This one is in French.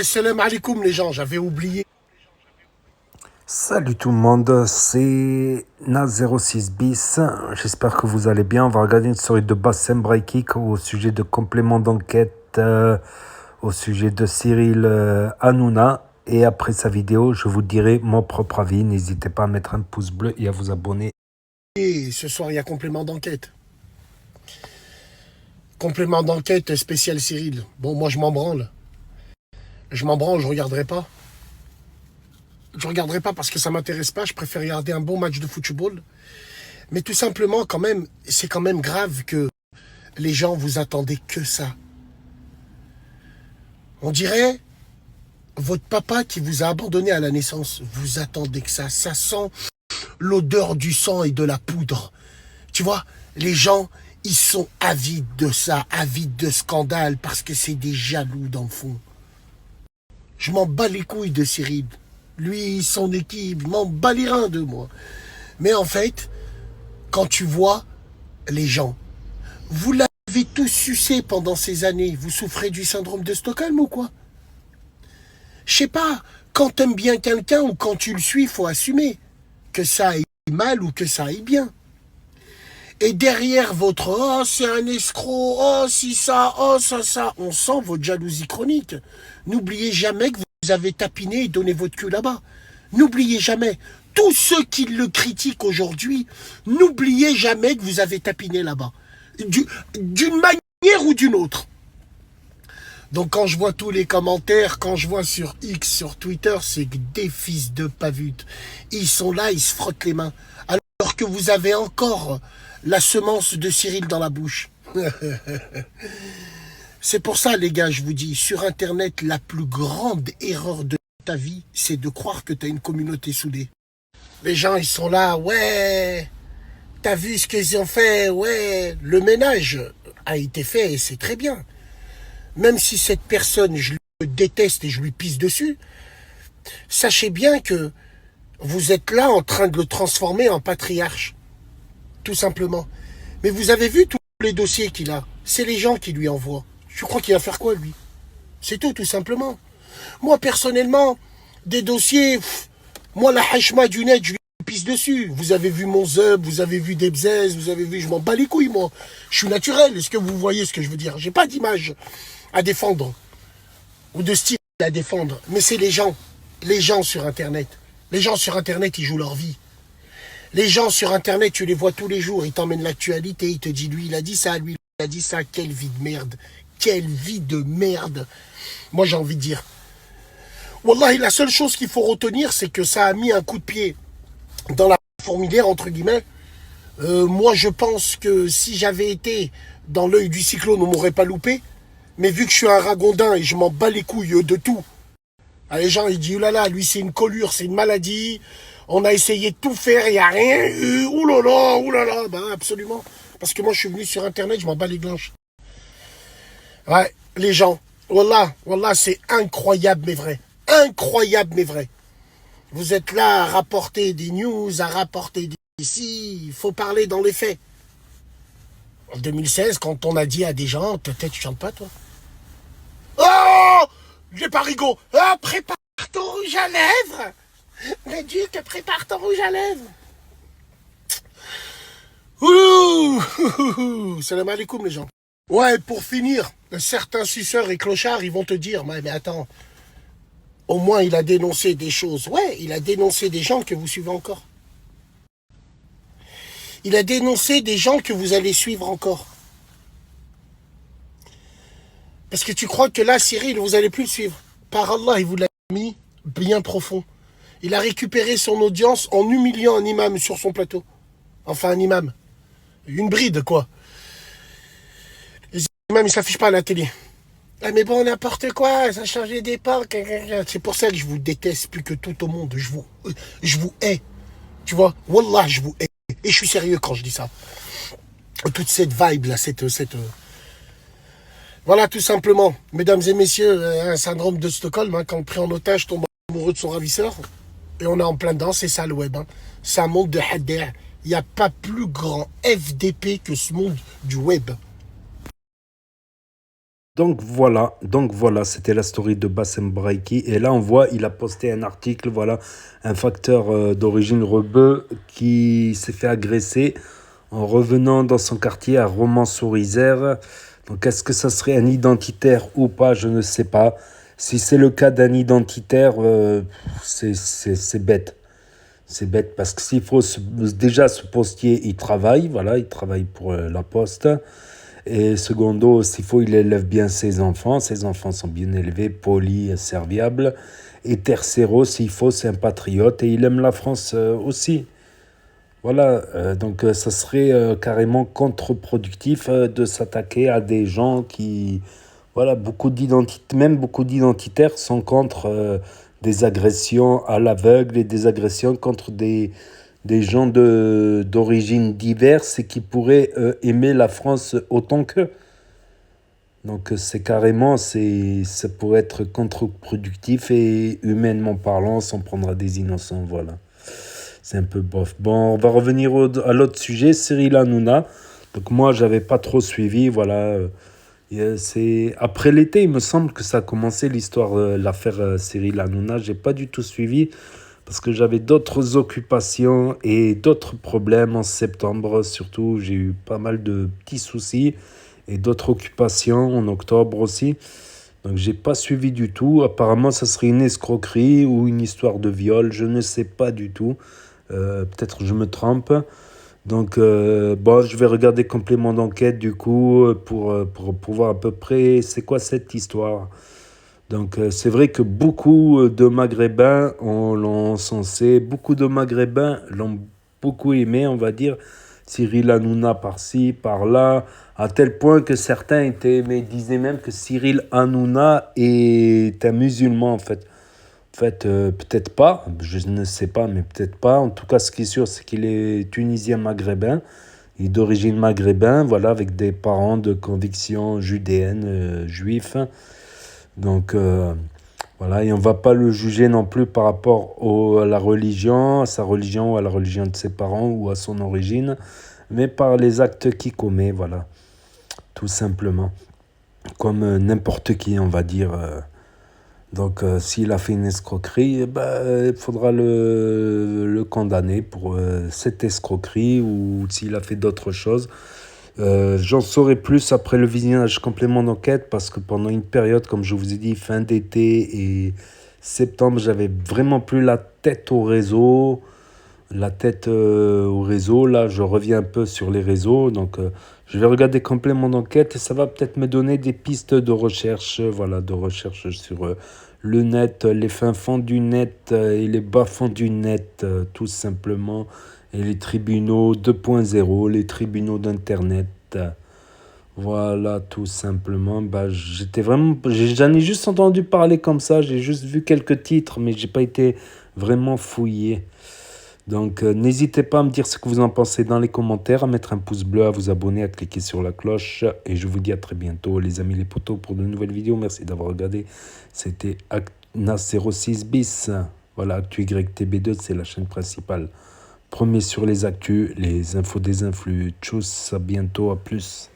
Ouais, salam alaikum les gens, j'avais oublié. Salut tout le monde, c'est Na06 bis. J'espère que vous allez bien. On va regarder une série de Bassem Braikik au sujet de complément d'enquête, au sujet de Cyril Hanouna. Et après sa vidéo, je vous dirai mon propre avis. N'hésitez pas à mettre un pouce bleu et à vous abonner. Et ce soir, il y a complément d'enquête. Complément d'enquête spécial Cyril. Bon, moi, je m'en branle. Je m'en branle, je regarderai pas. Je regarderai pas parce que ça m'intéresse pas. Je préfère regarder un bon match de football. Mais tout simplement, quand même, c'est quand même grave que les gens vous attendaient que ça. On dirait votre papa qui vous a abandonné à la naissance. Vous attendez que ça. Ça sent l'odeur du sang et de la poudre. Tu vois, les gens, ils sont avides de ça, avides de scandale, parce que c'est des jaloux dans le fond. Je m'en bats les couilles de Cyril. Lui, son équipe, je m'en bats les reins de moi. Mais en fait, quand tu vois les gens, vous l'avez tous sucé pendant ces années. Vous souffrez du syndrome de Stockholm ou quoi? Je sais pas, quand t'aimes bien quelqu'un ou quand tu le suis, il faut assumer que ça aille mal ou que ça aille bien. Et derrière votre « oh, c'est un escroc, oh, si ça, oh, ça », on sent votre jalousie chronique. N'oubliez jamais que vous avez tapiné et donné votre cul là-bas. N'oubliez jamais. Tous ceux qui le critiquent aujourd'hui, n'oubliez jamais que vous avez tapiné là-bas. D'une manière ou d'une autre. Donc quand je vois tous les commentaires, quand je vois sur X, sur Twitter, c'est que des fils de pavute. Ils sont là, ils se frottent les mains. Alors que vous avez encore la semence de Cyril dans la bouche. C'est pour ça, les gars, je vous dis, sur Internet, la plus grande erreur de ta vie, c'est de croire que tu as une communauté soudée. Les gens, ils sont là, ouais, t'as vu ce qu'ils ont fait, ouais. Le ménage a été fait et c'est très bien. Même si cette personne, je le déteste et je lui pisse dessus, sachez bien que vous êtes là en train de le transformer en patriarche. Tout simplement. Mais vous avez vu tous les dossiers qu'il a. C'est les gens qui lui envoient. Tu crois qu'il va faire quoi, lui? C'est tout simplement. Moi, personnellement, des dossiers, moi, la hachma du net, je lui pisse dessus. Vous avez vu mon zub, vous avez vu des bzaises, vous avez vu, je m'en bats les couilles, moi. Je suis naturel. Est-ce que vous voyez ce que je veux dire? J'ai pas d'image à défendre. Ou de style à défendre. Mais c'est les gens. Les gens sur Internet. Les gens sur Internet, ils jouent leur vie. Les gens sur Internet, tu les vois tous les jours, ils t'emmènent l'actualité, ils te disent lui, il a dit ça, lui, il a dit ça, quelle vie de merde. Quelle vie de merde. Moi, j'ai envie de dire. Wallahi, la seule chose qu'il faut retenir, c'est que ça a mis un coup de pied dans la fourmilière, entre guillemets. Moi, je pense que si j'avais été dans l'œil du cyclone, on m'aurait pas loupé. Mais vu que je suis un ragondin et je m'en bats les couilles de tout, les gens, ils disent, oulala, lui, c'est une colure, c'est une maladie. On a essayé de tout faire, il n'y a rien eu. Oulala. Ben, absolument. Parce que moi, je suis venu sur Internet, je m'en bats les glanches. Ouais, les gens. Wallah, c'est incroyable, mais vrai. Incroyable, mais vrai. Vous êtes là à rapporter des news, à rapporter des... Ici, il faut parler dans les faits. En 2016, quand on a dit à des gens, peut-être tu chantes pas, toi. Oh! J'ai pas rigolo. Ah, prépare ton rouge à lèvres. L'éduc, prépare ton rouge à lèvres. Ouh, salam alaikum les gens. Ouais, pour finir, certains suceurs et clochards, ils vont te dire, mais attends, au moins il a dénoncé des choses. Ouais, il a dénoncé des gens que vous suivez encore. Il a dénoncé des gens que vous allez suivre encore. Parce que tu crois que là, Cyril, vous allez plus le suivre. Par Allah, il vous l'a mis bien profond. Il a récupéré son audience en humiliant un imam sur son plateau. Enfin, un imam. Une bride, quoi. Les imams, ils s'affichent pas à la télé. Ah, mais bon, n'importe quoi, ça a changé d'époque. C'est pour ça que je vous déteste plus que tout au monde. Je vous hais. Tu vois, Wallah, je vous hais. Et je suis sérieux quand je dis ça. Toute cette vibe-là, Voilà, tout simplement. Mesdames et messieurs, un syndrome de Stockholm, hein, quand on pris en otage tombe amoureux de son ravisseur. Et on est en plein dedans, c'est ça le web. Hein. C'est un monde de hadder. Il n'y a pas plus grand FDP que ce monde du web. Donc voilà, c'était la story de Bassem Braiki. Et là, on voit, il a posté un article, voilà, un facteur d'origine rebeu qui s'est fait agresser en revenant dans son quartier à Romans-sur-Isère. Donc, est-ce que ça serait un identitaire ou pas? Je ne sais pas. Si c'est le cas d'un identitaire, c'est bête. C'est bête parce que s'il faut déjà ce postier, il travaille, voilà, il travaille pour la poste. Et secondo, s'il faut, il élève bien ses enfants. Ses enfants sont bien élevés, polis, serviables. Et tercero, s'il faut, c'est un patriote et il aime la France aussi. Voilà, donc ça serait carrément contre-productif de s'attaquer à des gens qui, voilà, même beaucoup d'identitaires sont contre des agressions à l'aveugle et des agressions contre des gens d'origine diverse et qui pourraient aimer la France autant qu'eux. Donc c'est carrément, ça pourrait être contre-productif et humainement parlant, s'en prendra des innocents, voilà. C'est un peu bof. Bon, on va revenir à l'autre sujet, Cyril Hanouna. Donc moi, j'avais pas trop suivi, voilà. C'est après l'été, il me semble que ça a commencé l'histoire, l'affaire Cyril Hanouna. J'ai pas du tout suivi parce que j'avais d'autres occupations et d'autres problèmes en septembre. Surtout, j'ai eu pas mal de petits soucis et d'autres occupations en octobre aussi. Donc j'ai pas suivi du tout. Apparemment, ça serait une escroquerie ou une histoire de viol. Je ne sais pas du tout. Peut-être je me trompe. Donc bon, je vais regarder complément d'enquête du coup pour voir à peu près c'est quoi cette histoire. Donc c'est vrai que beaucoup de Maghrébins l'ont censé, beaucoup de Maghrébins l'ont beaucoup aimé, on va dire. Cyril Hanouna par-ci, par-là, à tel point que certains disaient même que Cyril Hanouna est un musulman en fait. En fait, peut-être pas, je ne sais pas, mais peut-être pas. En tout cas, ce qui est sûr, c'est qu'il est tunisien maghrébin, il est d'origine maghrébin, voilà, avec des parents de conviction judéenne, juifs. Donc, voilà, et on ne va pas le juger non plus par rapport à la religion, à sa religion, ou à la religion de ses parents, ou à son origine, mais par les actes qu'il commet, voilà, tout simplement. Comme n'importe qui, on va dire. Donc, s'il a fait une escroquerie, eh ben, il faudra le condamner pour cette escroquerie ou s'il a fait d'autres choses. J'en saurai plus après le visionnage complément d'enquête parce que pendant une période, comme je vous ai dit, fin d'été et septembre, j'avais vraiment plus la tête au réseau. Là, je reviens un peu sur les réseaux. Donc, je vais regarder complément d'enquête et ça va peut-être me donner des pistes de recherche, voilà, de recherche sur le net, les fins fonds du net et les bas fonds du net, tout simplement. Et les tribunaux 2.0, les tribunaux d'Internet. Voilà, tout simplement. Bah, j'en ai juste entendu parler comme ça. J'ai juste vu quelques titres, mais j'ai pas été vraiment fouillé. Donc, n'hésitez pas à me dire ce que vous en pensez dans les commentaires, à mettre un pouce bleu, à vous abonner, à cliquer sur la cloche. Et je vous dis à très bientôt, les amis, les potos, pour de nouvelles vidéos. Merci d'avoir regardé. C'était Acna06 bis. Voilà, Actu YTB2, c'est la chaîne principale. Premier sur les actus, les infos des influx. Tchuss, à bientôt, à plus.